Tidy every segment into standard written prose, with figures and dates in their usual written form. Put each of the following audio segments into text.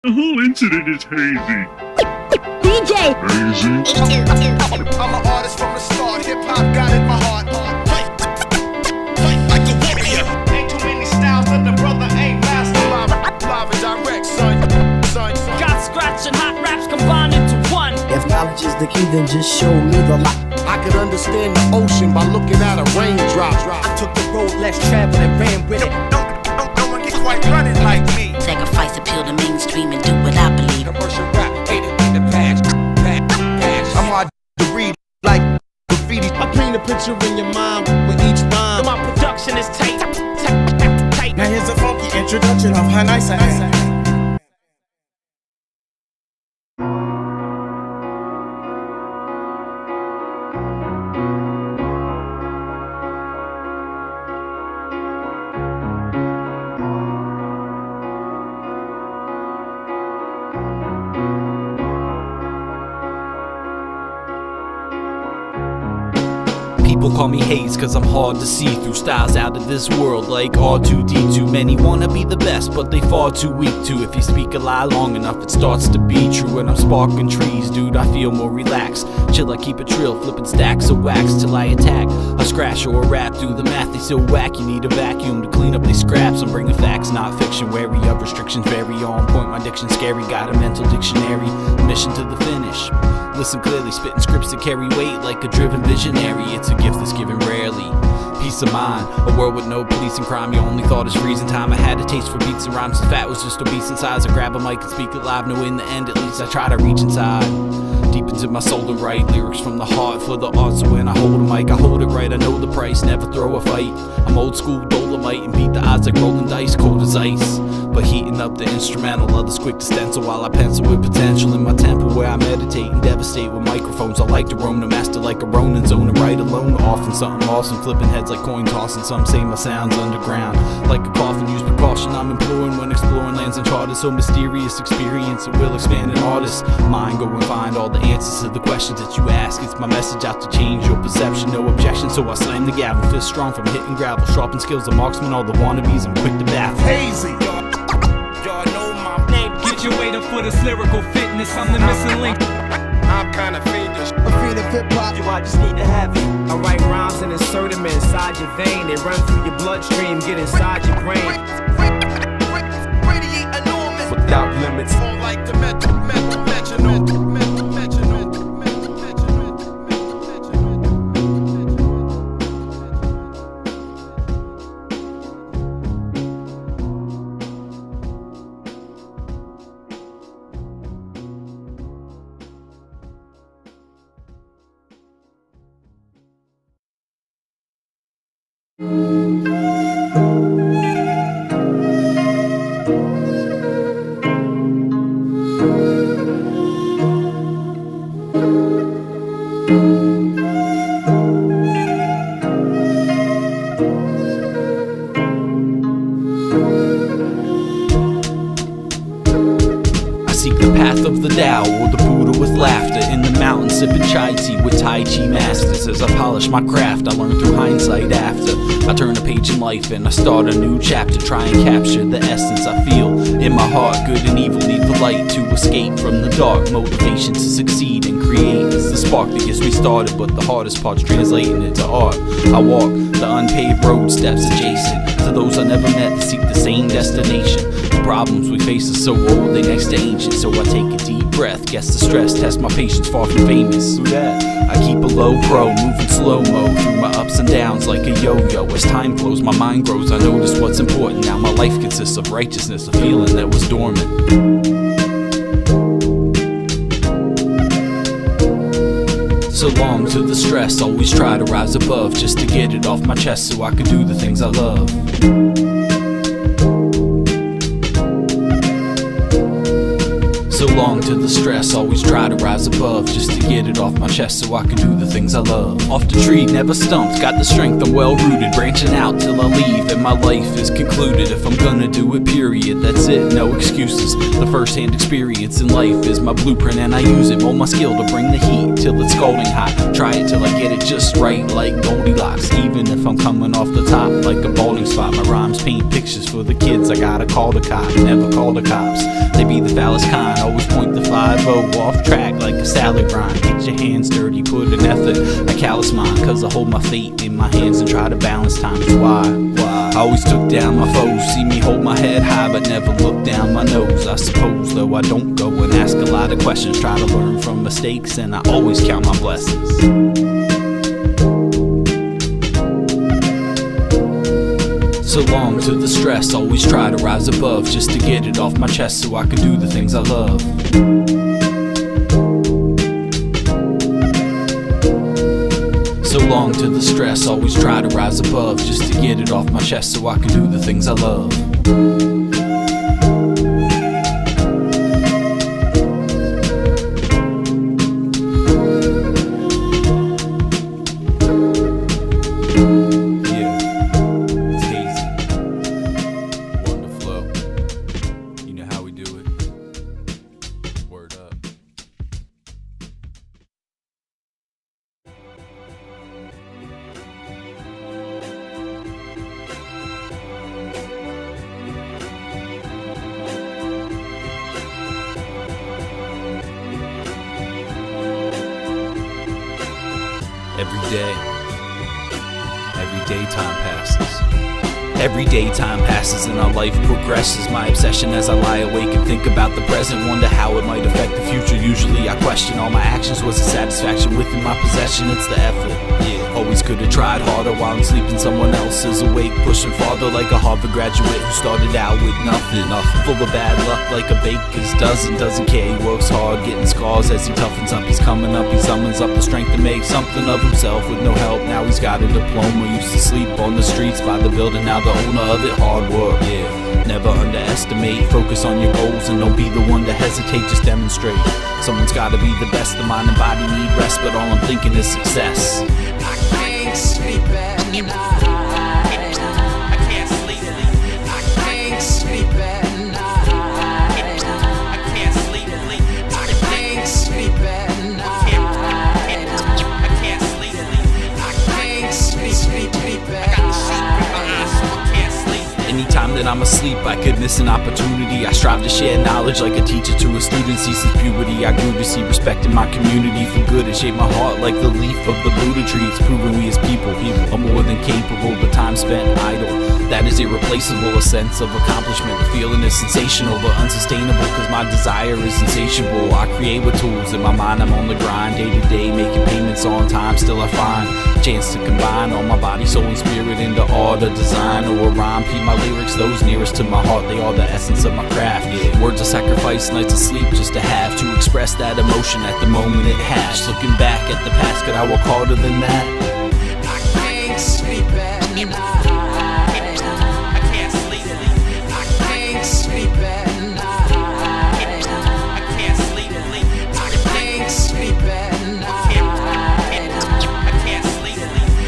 The whole incident is hazy. DJ! Hazy? I'm an artist from the start. Hip-hop got in my heart. Fight like a warrior. Ain't too many styles, but the brother ain't master. Live and direct, son. Got scratch and hot raps combined into one. If knowledge is the key, then just show me the light. I can understand the ocean by looking at a raindrop. I took the road less traveled and ran with it. No one can quite run it like me. Sacrifice appeal to mainstream and do what I believe. Commercial rap, hated in the past. I'm hard to read like graffiti. I paint a picture in your mind with each rhyme. My production is tight. Now here's a funky introduction of how nice I am. People call me Hayes cause I'm hard to see through styles out of this world like R2D2. Many wanna be the best but they far too weak to. If you speak a lie long enough it starts to be true. And I'm sparking trees, dude, I feel more relaxed. Chill, I keep it trill, flipping stacks of wax till I attack. I scratch or rap, do the math, they so whack. You need a vacuum to clean up these scraps. I'm bringing facts, not fiction, wary of restrictions, very on point. My diction scary, got a mental dictionary, mission to the finish. Listen clearly, spitting scripts that carry weight like a driven visionary. It's a gift that's given rarely. Peace of mind, a world with no police and crime. Your only thought is freezing time. I had a taste for beats and rhymes. Since fat was just obese in size, I grab a mic and speak it live. No, in the end, at least I try to reach inside, deep into my soul to write lyrics from the heart for the art. So when I hold a mic, I hold it right. I know the price, never throw a fight. I'm old school Dolomite and beat the odds like rolling dice, cold as ice. But heating up the instrumental, others quick to stencil while I pencil with potential in my temple where I meditate and devastate with microphones. I like to roam the master like a Ronin zone and write alone. Often something awesome, flipping heads like coin tossing. Some say my sound's underground, like a coffin. Use precaution I'm imploring when exploring lands uncharted. So mysterious experience, it will expand an artist's mind. Go and find all the answers to the questions that you ask. It's my message out to change your perception, no objection. So I slam the gavel, fist strong from hitting gravel. Sharpen skills of marksman, all the wannabes I'm quick to baffle. Hazy. Y'all know my name. Get your weight up for this lyrical fitness. I'm the missing link. I'm kinda fiendish. A fiend of hip-hop, I just need to have it. I write rhymes and insert them inside your vein. They run through your bloodstream, get inside your brain. Radiate enormous. Without limits. On like the metronome. Of the Tao or the Buddha with laughter in the mountains sipping chai tea with Tai Chi masters. As I polish my craft I learn through hindsight after I turn a page in life and I start a new chapter. Try and capture the essence I feel in my heart. Good and evil need the light to escape from the dark. Motivation to succeed and create is the spark that gets me started. But the hardest part's translating it to art. I walk the unpaved road steps adjacent to those I never met to seek the same destination. The problems we face are so old they next to ancient. So I take a deep breath, guess the stress, test my patience, far from famous. Through that, I keep a low pro, moving slow-mo through my ups and downs like a yo-yo. As time flows, my mind grows, I notice what's important. Now my life consists of righteousness, a feeling that was dormant. So long to the stress, always try to rise above, just to get it off my chest so I can do the things I love. So long to the stress, always try to rise above, just to get it off my chest so I can do the things I love. Off the tree, never stumped, got the strength, I'm well rooted, branching out till I leave and my life is concluded. If I'm gonna do it, period, that's it, no excuses. The first-hand experience in life is my blueprint and I use it, mold my skill to bring the heat till it's scalding hot. Try it till I get it just right like Goldilocks, even if I'm coming off the top like a balding spot. My rhymes paint pictures for the kids, I gotta call the cop, never call the cops. They be the foulest kind, always point the 5-0 off track like a salad grind. Get your hands dirty, put an effort, I callous mine, cause I hold my fate in my hands and try to balance times. Why? I always took down my foes, see me hold my head high but never look down my nose. I suppose though I don't go and ask a lot of questions, try to learn from mistakes and I always count my blessings. So long to the stress, always try to rise above, just to get it off my chest so I can do the things I love. So long to the stress, always try to rise above, just to get it off my chest so I can do the things I love. Every day time passes. Every day time passes and our life progresses. My obsession as I lie awake and think about the present, wonder how it might affect the future. Usually I question all my actions, was the satisfaction within my possession? It's the effort, yeah. Always could have tried harder while I'm sleeping, someone else is awake, pushing farther like a Harvard graduate who started out with nothing. Full of bad luck like a baker's dozen, doesn't care, he works hard, getting scars as he toughens up. He's coming up, he summons up the strength to make something of himself with no help. Now he's got a diploma, used to sleep on the streets by the building, now the owner of it. Hard work, yeah. Never underestimate, focus on your goals and don't be the one to hesitate, just demonstrate. Someone's gotta be the best, the mind and body need rest, but all I'm thinking is success. I can't sleep at night. I can't sleep. I can't sleep at night. I can't sleep. I can't sleep at night. I can't sleep. I can't sleep at night. Anytime that I'm asleep, I could miss an opportunity. I strive to share knowledge like a teacher to a student. See, since puberty, I grew to see respect in my community. For good, it shaped my heart like the leaf of the Buddha tree. It's proven we as people are more than capable. The time spent idle, that is irreplaceable. A sense of accomplishment, the feeling is sensational but unsustainable, cause my desire is insatiable. I create with tools, in my mind I'm on the grind, day to day, making payments on time. Still I find a chance to combine all my body, soul and spirit into art, a design or a rhyme. Keep my lyrics, those nearest to my heart, they are the essence of my craft, yeah. Words I sacrifice, nights of sleep just to have to express that emotion at the moment it has. Looking back at the past, could I work harder than that? I can't sleep at night. I can't sleep. I can't sleep at night. I can't sleep. I can't sleep at night. I can't sleep.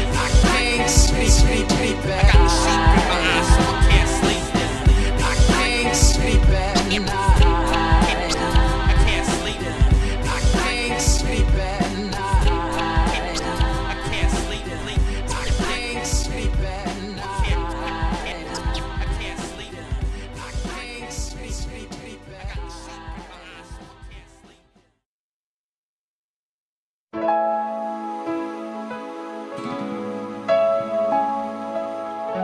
I can't sleep at night.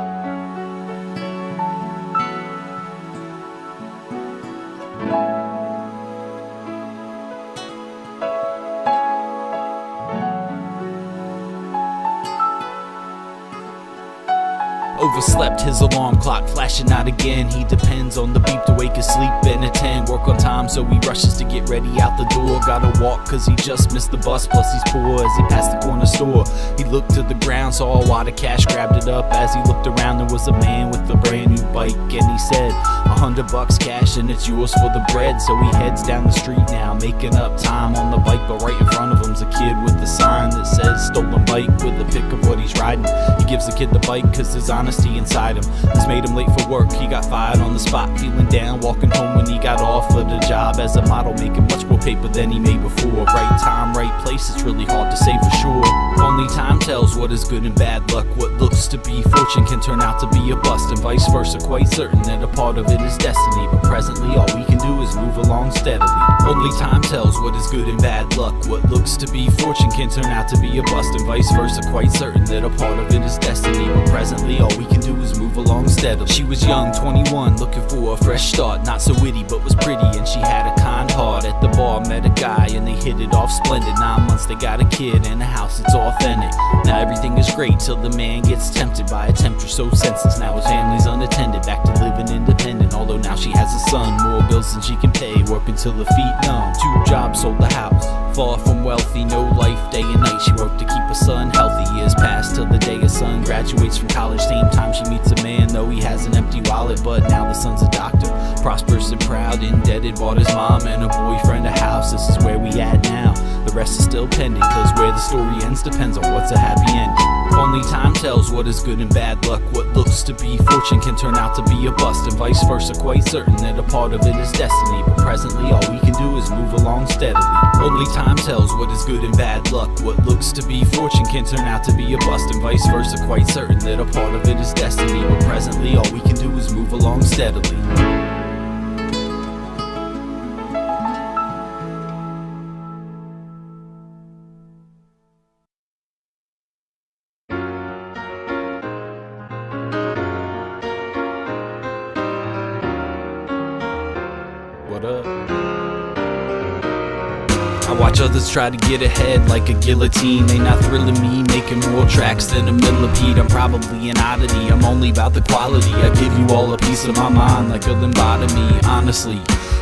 overslept, his alarm clock flashing out again. He depends on the beep to wake his sleep and attend work on time, so he rushes to get ready out the door. Gotta walk cause he just missed the bus, plus he's poor. As he passed the corner store, he looked to the ground, saw a wad of cash, grabbed it up. As he looked around, there was a man with a brand new bike, and he said, $100 cash and it's yours for the bread. So he heads down the street now, making up time on the bike, but right in front of him's a kid with a sign that says stolen bike, with a pic of what he's riding. He gives the kid the bike cause there's honesty inside him. This made him late for work, he got fired on the spot, feeling down, walking home when he got offered a job as a model, making much more paper than he made before. Right time, right place, it's really hard to say for sure. Only time tells what is good and bad luck. What looks to be fortune can turn out to be a bust, and vice versa. Quite certain that a part of it is destiny, but presently all we can do is move along steadily. Only time tells what is good and bad luck. What looks to be fortune can turn out to be a bust, and vice versa. Quite certain that a part of it is destiny, but presently all we can do is move along steadily. She was young, 21, looking for a fresh start. Not so witty, but was pretty, and she had a kind heart. At the bar, met a guy, and they hit it off splendid. 9 months, they got a kid, and a house, it's authentic. Now everything is great till the man gets tempted by a temptress so senseless. Now his family's unattended, back to living independent. Although now she has a son, more bills than she can pay, working till her feet numb. 2 jobs, sold the house, far from wealthy, no life, day and night. She worked to keep her son healthy. Years pass till the day her son graduates from college. Same time she meets a man, though he has an empty wallet, but now the son's a doctor, prosperous and proud, indebted, bought his mom and a boyfriend a house. This is where we at now, the rest is still pending, cause where the story ends depends on what's a happy ending. Only time tells what is good and bad luck. What looks to be fortune can turn out to be a bust, and vice versa. Quite certain that a part of it is destiny, but presently all we can do is move along steadily. Only time tells what is good and bad luck. What looks to be fortune can turn out to be a bust, and vice versa. Quite certain that a part of it is destiny, but presently all we can do is move along steadily. What up? I watch others try to get ahead like a guillotine. They not thrilling me, making more tracks than a millipede. I'm probably an oddity, I'm only about the quality. I give you all a piece of my mind like a limbotomy. Honestly,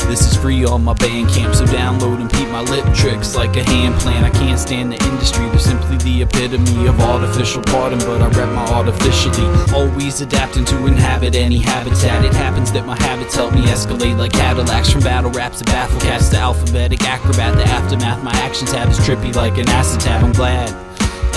this is free on my Bandcamp, so download and peep my lip tricks like a hand plant. I can't stand the industry, they're simply the epitome of artificial pardon, but I rep my artificially. Always adapting to inhabit any habitat. It happens that my habits help me escalate like Cadillacs. From battle raps to baffle cats to alphabetic acrobat. The aftermath my actions have is trippy like an acetab. I'm glad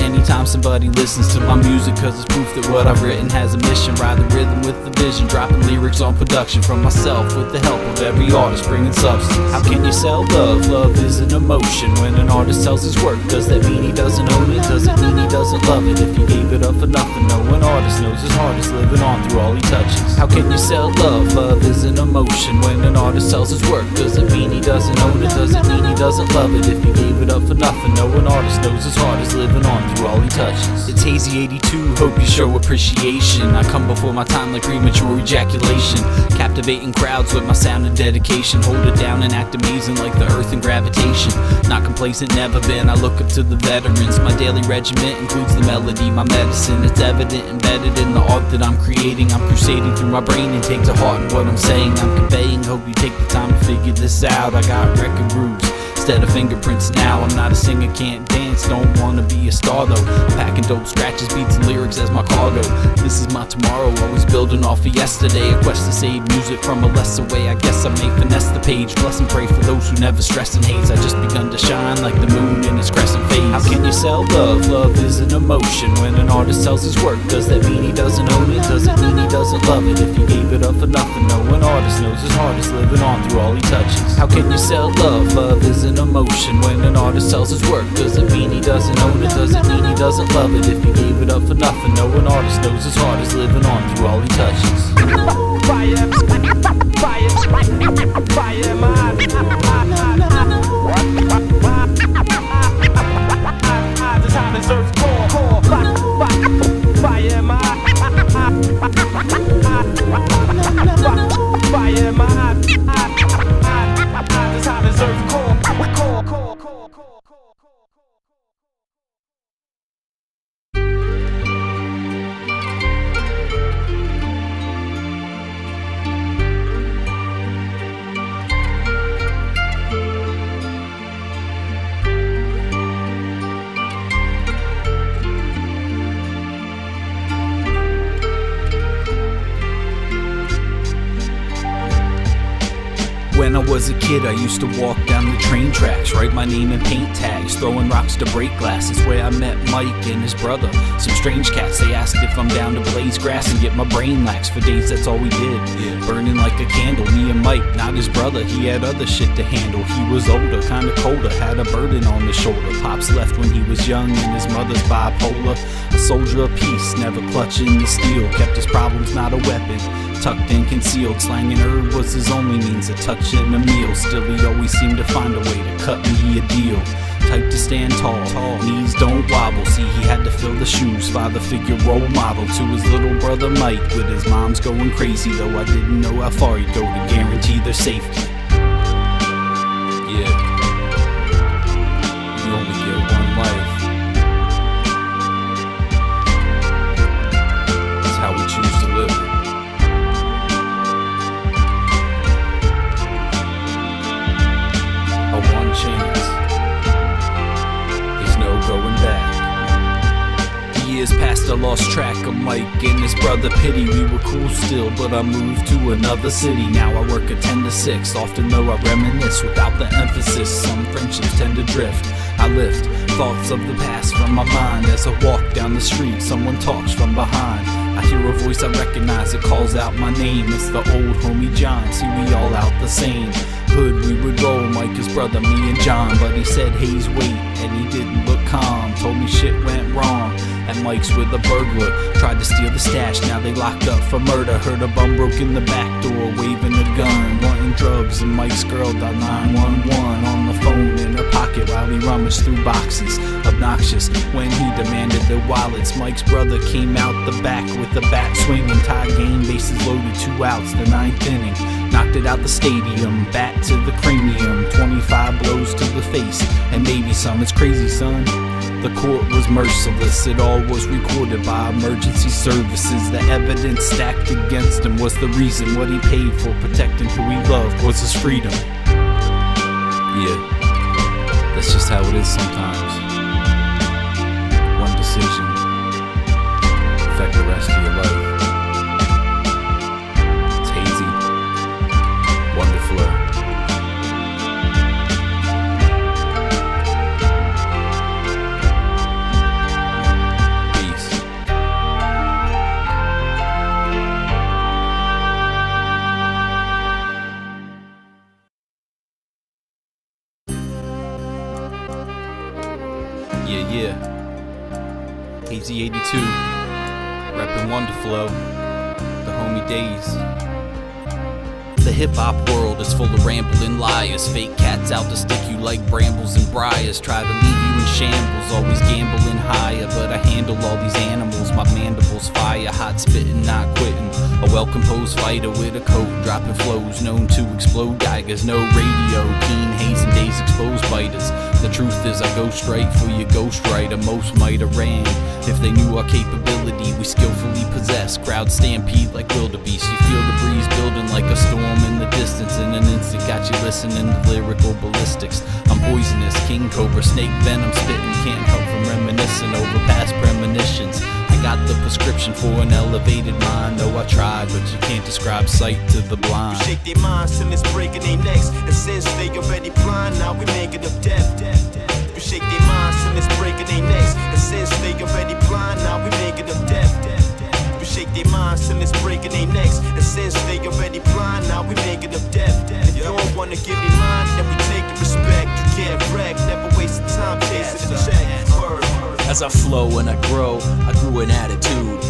anytime somebody listens to my music, cause it's proof that what I've written has a mission. Ride the rhythm with the vision, dropping lyrics on production from myself with the help of every artist bringing substance. How can you sell love? Love is an emotion. When an artist sells his work, does that mean he doesn't own it? Does it mean he doesn't love it? If you gave it up for nothing, no, an artist knows his heart is living on through all he touches. How can you sell love? Love is an emotion. When an artist sells his work, does it mean he doesn't own it? Does it mean he doesn't love it? If you gave it up for nothing, no, an artist knows his heart is living on through all he touches. It's Hazey82, hope you show appreciation. I come before my time like premature ejaculation, captivating crowds with my sound and dedication. Hold it down and act amazing like the earth and gravitation. Not complacent, never been, I look up to the veterans. My daily regiment includes the melody, my medicine. It's evident, embedded in the art that I'm creating. I'm crusading through my brain and take to heart in what I'm saying. I'm conveying, hope you take the time to figure this out. I got record grooves instead of fingerprints now. I'm not a singer, can't dance, don't wanna be a star though. I'm packing dope scratches, beats and lyrics as my cargo. This is my tomorrow, always building off of yesterday. A quest to save music from a lesser way. I guess I may finesse the page, bless and pray for those who never stress and haze. I just begun to shine like the moon in its crescent phase. How can you sell love? Love is an emotion. When an artist sells his work, does that mean he doesn't own it? Does it mean he doesn't love it? If you gave it up for nothing, no, an artist knows his heart is living on through all he touches. How can you sell love? Love is an emotion. When an artist sells his work, does it mean he doesn't own it? Does it mean he doesn't love it? If you gave it up for nothing, no, an artist knows his heart is living on through all he touches. Fire, fire, fire, my the time is earth core, fire, my fire, my the time is earth core. was a kid, I used to walk down the train tracks, write my name in paint tags, throwing rocks to break glass. It's where I met Mike and his brother. Some strange cats, they asked if I'm down to blaze grass and get my brain lax. For days, that's all we did, burning like a candle. Me and Mike, not his brother, he had other shit to handle. He was older, kinda colder, had a burden on his shoulder. Pops left when he was young and his mother's bipolar. A soldier of peace, never clutching the steel, kept his problems not a weapon, tucked and concealed. Slanging herb was his only means of touching a meal. Still he always seemed to find a way to cut me a deal. Type to stand tall, knees don't wobble. See, he had to fill the shoes, father figure, role model to his little brother Mike. With his mom's going crazy, though I didn't know how far he'd go to guarantee their safety. Yeah, you only get one life. That's how we choose to live. One chance, there's no going back. Years past, I lost track of Mike and his brother Pity. We were cool still, but I moved to another city. Now I work a 10 to 6, often though I reminisce without the emphasis. Some friendships tend to drift. I lift thoughts of the past from my mind as I walk down the street. Someone talks from behind. I hear a voice I recognize, it calls out my name. It's the old homie John, see we all out the same hood we would roll, Mike his brother, me and John. But he said Hayes wait, and he didn't look calm. Told me shit went wrong, and Mike's with a burglar. Tried to steal the stash, now they locked up for murder. Heard a bum broke in the back door, waving a gun, wanting drugs, and Mike's girl dialed 911 on the phone in her pocket while he rummaged through boxes. Obnoxious when he demanded their wallets. Mike's brother came out the back with a bat swinging. Tie game, bases loaded, 2 outs, the 9th inning. Knocked it out the stadium, bat to the cranium. 25 blows to the face, and maybe some. It's crazy, son. The court was merciless, it all was recorded by emergency services. The evidence stacked against him was the reason. What he paid for protecting who he loved was his freedom. Yeah, that's just how it is sometimes. One decision affect the rest of your life. It's Hazey, WonderFlow. Yeah, Hazey82, reppin' WonderFlow, the homie Dayz. The hip-hop world is full of rambling liars, fake cats out to stick you like brambles and briars. Try to leave you in shambles, always gambling higher, but I handle all these animals, my mandibles fire. Hot spittin', not quittin', a well-composed fighter with a coat, dropping flows known to explode Geigers. No radio, keen haze and days expose biters. The truth is I go straight for your ghostwriter. Most might have ran if they knew our capability we skillfully possess. Crowd stampede like wildebeest. You feel the breeze building like a storm in the distance. In an instant got you listening to lyrical ballistics. I'm poisonous, king cobra, snake venom spitting. Can't help from reminiscing over past premonitions. I got the prescription for an elevated mind. Though I tried, but you can't describe sight to the blind. Shake their minds till it's breaking their necks, and since they already blind, now we making them deaf. You shake their minds till it's breaking their necks, and since they already blind, now we making them deaf. You shake their minds till it's breaking their necks, and since they already blind, now we making them deaf. If you don't wanna give me mine, then we take the respect. You can't wreck, never waste the time chasing the check. As I flow and I grow, I grew an attitude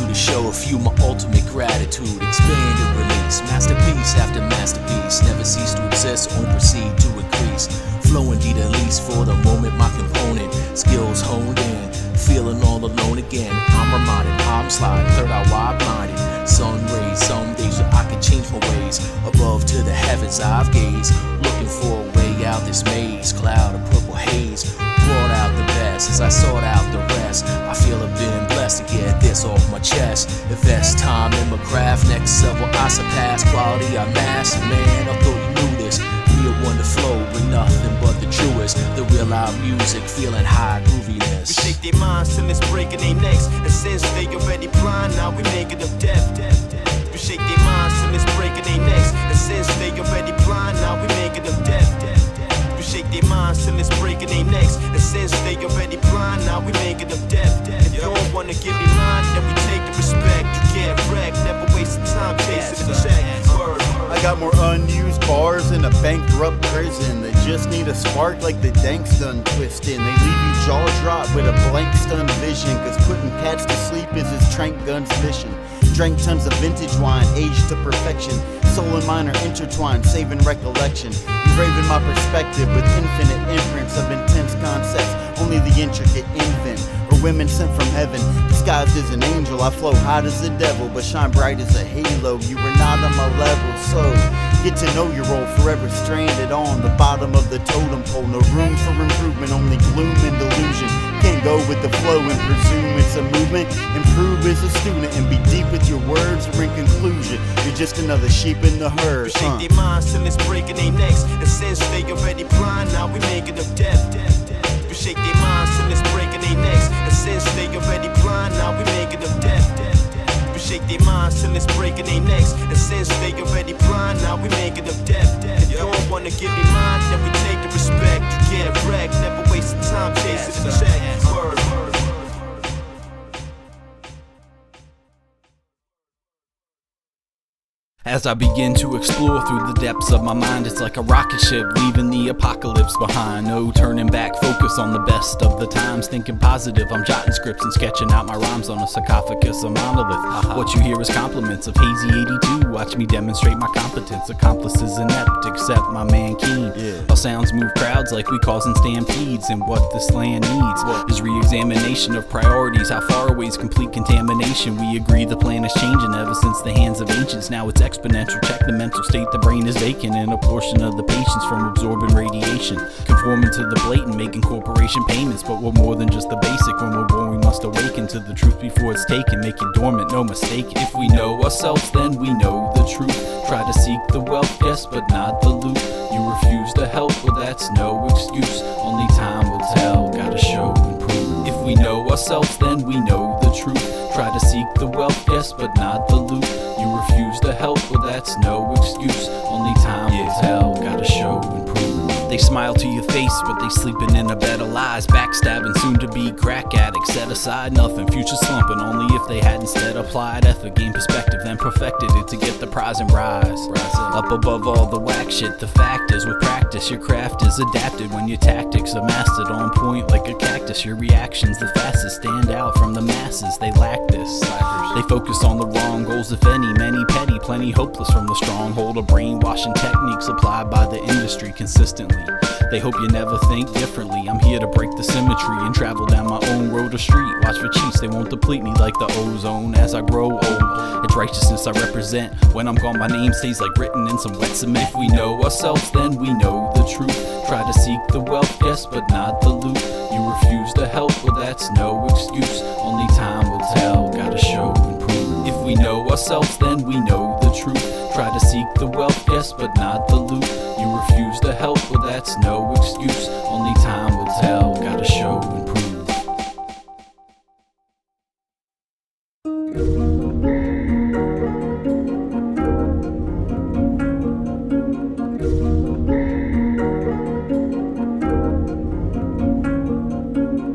to show a few my ultimate gratitude. Expand and release, masterpiece after masterpiece, never cease to exist, only proceed to increase. Flow indeed at least for the moment, my component, skills honed in, feeling all alone again. I'm reminded, I'm sliding, third eye wide blinded. Sun rays, some days I can change my ways. Above to the heavens I've gazed, looking for a way out this maze. Cloud of purple haze, brought out the best as I sought out the rest. I feel I've been blessed to get this off my chest. Invest time in my craft, next level I surpass. Quality I master, man, I thought you knew this. We are WonderFlow, bring nothing but the truest. The real loud music, feeling high grooviness. We shake their minds till it's breaking their necks, and since they already blind, now we making them deaf. We shake their minds till it's breaking their necks, and since they already blind, now now we making them deaf. If you don't wanna give me mine, then we take the respect. You can't wreck, never wasting time chasing the check. Word. I got more unused bars in a bankrupt prison that just need a spark like the danks done twisting. They leave you jaw dropped with a blank stunned vision, cause putting cats to sleep is his trank gun's mission. Drank tons of vintage wine, aged to perfection. Soul and mind are intertwined, saving recollection. Engraving my perspective with infinite imprints of intense concepts. Only the intricate infant, or women sent from heaven. Disguised as an angel, I flow hot as the devil, but shine bright as a halo. You were not on my level, so get to know your role. Forever stranded on the bottom of the totem pole. No room for improvement, only gloom and delusion. Can't go with the flow and presume it's a movement. Improve as a student and be deep with your words, or in conclusion, you're just another sheep in the herd. We shake their minds till it's breaking their necks, and since they already blind, now we making them deaf. We shake their minds till it's breaking their necks, and since they already blind, now we making them deaf. We shake their minds till it's breaking their necks, and since they already blind, now we making them deaf. If you don't wanna give me mine, then we take the respect. You can't wreck, never wasting time chasing the check. Word. As I begin to explore through the depths of my mind, it's like a rocket ship leaving the apocalypse behind. No turning back, focus on the best of the times. Thinking positive, I'm jotting scripts and sketching out my rhymes on a sarcophagus, a monolith. What you hear is compliments of Hazey82. Watch me demonstrate my competence. Accomplices inept, except my man Keen. Our sounds move crowds like we causing stampedes. And what this land needs is re-examination of priorities. How far away is complete contamination? We agree the plan is changing ever since the hands of ancients. Now it's exponential. Check the mental state, the brain is vacant, and a portion of the patience from absorbing radiation. Conforming to the blatant, making corporation payments. But we're more than just the basic. When we're born, we must awaken to the truth before it's taken. Make it dormant, no mistake. If we know ourselves, then we know the truth. Try to seek the wealth, yes, but not the loot. You refuse to help, well, that's no excuse. Only time will tell, gotta show and prove. If we know ourselves, then we know the truth. Try to seek the wealth, yes, but not the loot. You refuse to help, well, that's no excuse. Only time will tell, gotta show and prove. They smile to your face, but they sleeping in a bed of lies. Backstabbing, soon to be crack addicts. Set aside nothing, future slumping. Only if they had instead applied effort, gained perspective, then perfected it to get the prize and rise. Up above all the whack shit, the fact is with practice, your craft is adapted. When your tactics are mastered on point like a cactus, your reactions the fastest stand out from the masses. They lack this. They focus on the wrong goals, if any, many petty, plenty hopeless from the stronghold of brainwashing techniques applied by the industry consistently. They hope you never think differently. I'm here to break the symmetry and travel down my own road or street. Watch for cheats, they won't deplete me like the ozone as I grow old. It's righteousness I represent. When I'm gone, my name stays like written in some wet cement. If we know ourselves, then we know the truth. Try to seek the wealth, yes, but not the loot. You refuse to help, well, that's no excuse. Only time will tell, gotta show and prove. If we know ourselves, then we know the truth. Try to seek the wealth, yes, but not the loot. You refuse to help, well, that's no excuse. Only time will tell, gotta show and prove.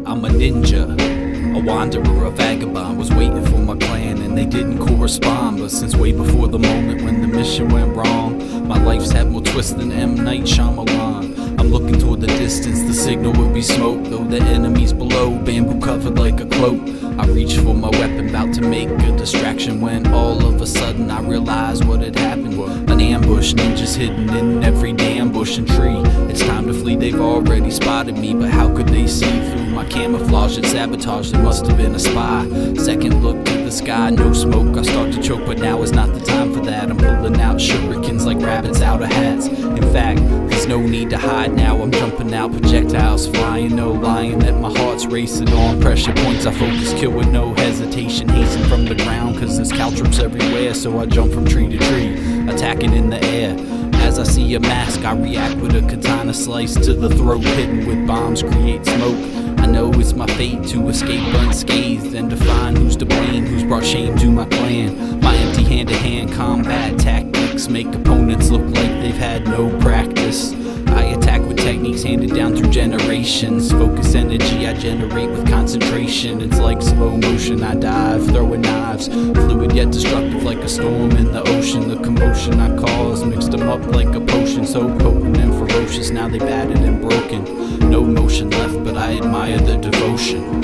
I'm a ninja, a wanderer, a vagabond. Was waiting for my clan and they didn't correspond. But since way before the moment when the mission went wrong, my life's had more twists than M. Night Shyamalan. I'm looking toward the distance, the signal would be smoke. Though the enemy's below, bamboo covered like a cloak. I reach for my weapon, about to make a distraction, when all of a sudden I realize what had happened. An ambush, ninjas hidden in every damn bush and tree. It's time to flee, they've already spotted me. But how could they see through my camouflage and sabotage? There must have been a spy. Second look to the sky, no smoke, I start to choke. But now is not the time for that. I'm pulling out shurikens like rabbits out of hats. In fact, there's no need to hide now. I'm jumping out, projectiles flying, no lying that my heart's racing on pressure points. I focus, kill with no hesitation, hasten from the ground, cause there's caltrops everywhere. So I jump from tree to tree, attacking in the air. As I see a mask, I react with a katana slice to the throat, hidden with bombs, create smoke. I know it's my fate to escape unscathed and define who's to blame, who's brought shame to my clan. My empty hand-to-hand combat tactics make opponents look like they've had no practice. I attack with techniques handed down through generations. Focus energy I generate with concentration. It's like slow motion, I dive, throwing knives. Fluid yet destructive like a storm in the ocean. The commotion I cause, mixed them up like a potion. So potent and ferocious, now they battered and broken. No motion left, but I admire their devotion.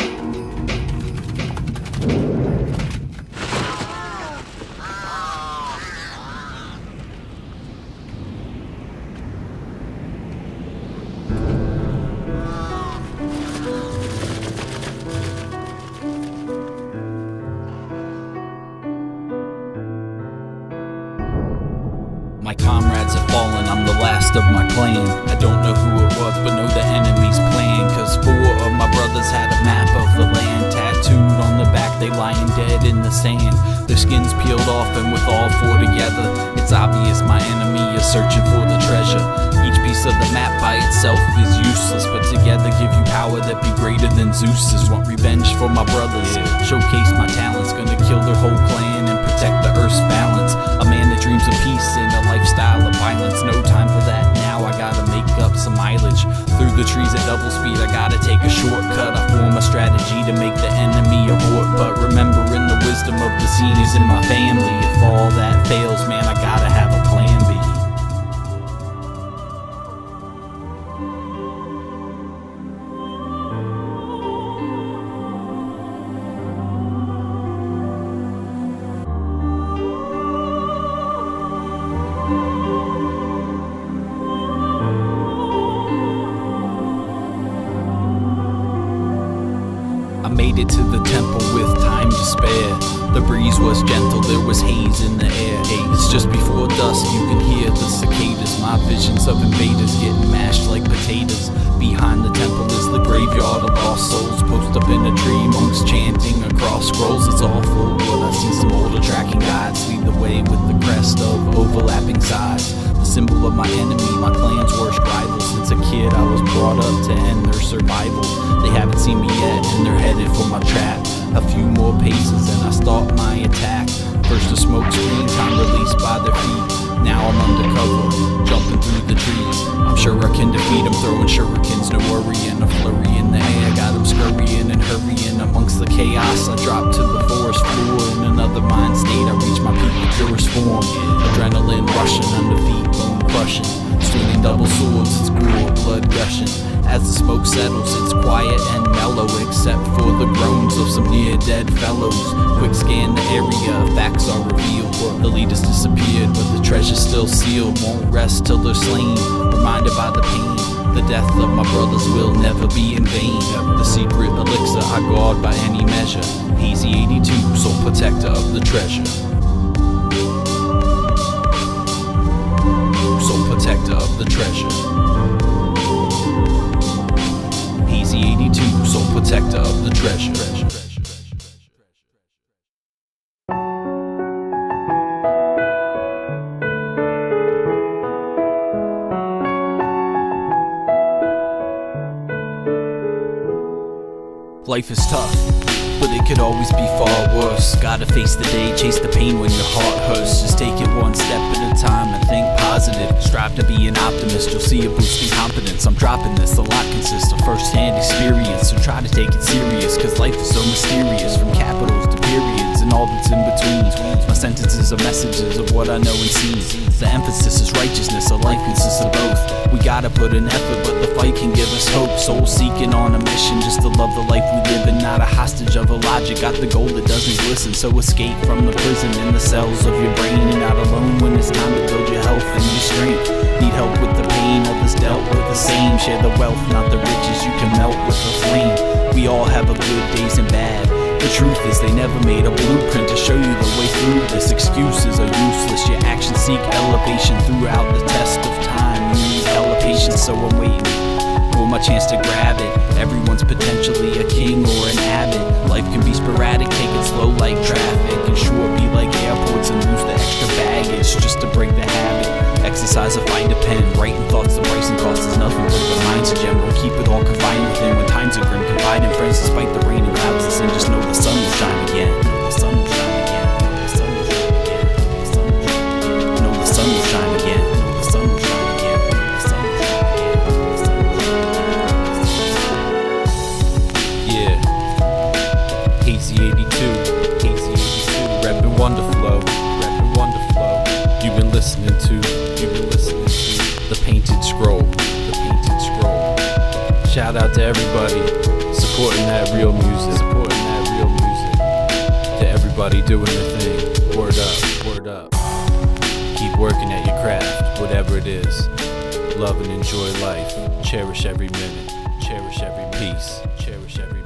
My comrades have fallen, I'm the last of my clan. I don't know who it was, but know the enemy's plan. Cause 4 of my brothers had a map of the land tattooed on the back, they lying dead in the sand. Their skins peeled off and with all 4 together, it's obvious my enemy is searching for the treasure. Each piece of the map by itself is useless, but together give you power that be greater than Zeus's. Want revenge for my brothers, showcase my talents. Gonna kill their whole clan and protect the earth's balance. A man that dreams of peace in a lifestyle of violence. No time for that now, I gotta make up some mileage. Through the trees at double speed, I gotta take a shortcut. I form a strategy to make the enemy abort, but remembering the wisdom of the seniors in my family. If all that fails, man, I gotta have a plan B. I made it to the temple with time to spare. The breeze was gentle, there was haze in the air. It's just before dusk, you can hear the cicadas. My visions of invaders getting mashed like potatoes. Behind the temple is the graveyard of lost souls. Post up in a tree, monks chanting across scrolls. It's awful, but I see some older tracking guides lead the way with the crest of overlapping sides. The symbol of my enemy, my clan's worst rival. Since a kid I was brought up to end their survival. They haven't seen me yet and they're headed for my trap. A few more paces and I start my attack. First a smoke screen, time released by their feet. Now I'm undercover, jumping through the trees. I'm sure I can defeat them, throwing shurikens, no worry. And a flurry in the air, got them scurrying and hurrying amongst the chaos. I drop to the forest floor, in another mind state I reach my peak purest form. Adrenaline rushing, under feet, bone crushing. Swinging double swords, it's gore, blood gushing. As the smoke settles, it's quiet and mellow, except for the groans of some near-dead fellows. Quick scan the area, facts are revealed. The leaders disappeared, but the treasure's still sealed. Won't rest till they're slain, reminded by the pain. The death of my brothers will never be in vain. The secret elixir I guard by any measure. Hazey82, sole protector of the treasure. Sole protector of the treasure. Hazey82, sole protector of the treasure. Life is tough, but it could always be far worse. Gotta face the day, chase the pain when your heart hurts. Just take it one step at a time and think positive. Strive to be an optimist, you'll see a boost in confidence. I'm dropping this, a lot consists of first-hand experience. So try to take it serious, cause life is so mysterious. From capitals to periods and all that's in between. My sentences are messages of what I know and see. The emphasis is righteousness, a life consists of both. We gotta put in effort, but the fight can give us hope. Soul seeking on a mission, just to love the life we live and not a hostage of a logic. Got the goal that doesn't glisten, so escape from the prison in the cells of your brain. And not alone when it's time to build your health and your strength. Need help with the pain, others dealt with the same. Share the wealth, not the riches, you can melt with a flame. We all have a good days and bad. The truth is they never made a blueprint to show you the way through this. Excuses are useless, your actions seek elevation throughout the test of time. You need hella patience, so I'm waiting for my chance to grab it. Everyone's potentially a king or an abbot. Life can be sporadic, take it slow like traffic. And sure be like airports and lose the extra baggage just to break the habit. Exercise or find a pen, writing thoughts, the price and cost is nothing but the mind's a gem. Don't keep it all confined within when times are grim. Confide in friends despite the rain and clouds. And just know the sun will shine again. The sun will shine again. The sun will shine again. The sun will shine again. Know the sun will shine again. The sun will shine again. The sun will shine again. WonderFlow, reppin' WonderFlow. You've been listening to The Painted Scroll, The Painted Scroll. Shout out to everybody supporting that real music, To everybody doing their thing, word up. Keep working at your craft, whatever it is. Love and enjoy life. Cherish every minute. Cherish every piece. Cherish every